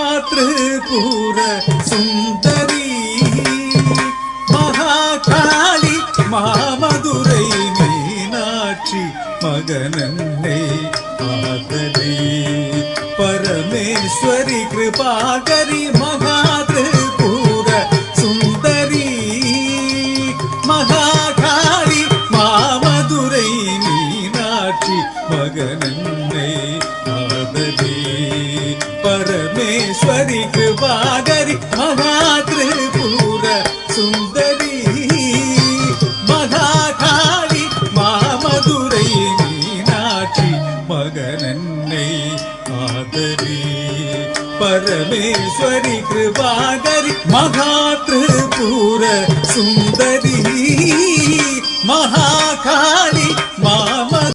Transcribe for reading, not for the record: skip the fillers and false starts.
மகாத்ரிபுர Sundari Mahakali மாமதுரை Meenakshi மகனன்னை ஆதரி Parameswari Kirubakari மகாத்ரிபுர Sundari Mahakali மாமதுரை Meenakshi மகனன்னை ஆதரி Parameswari Kirubakari மகாத்ரிபுர Sundari Mahakali மாமதுரை Meenakshi மகனன்னை ஆதரி Parameswari Kirubakari மகாத்ரிபுர Sundari Mahakali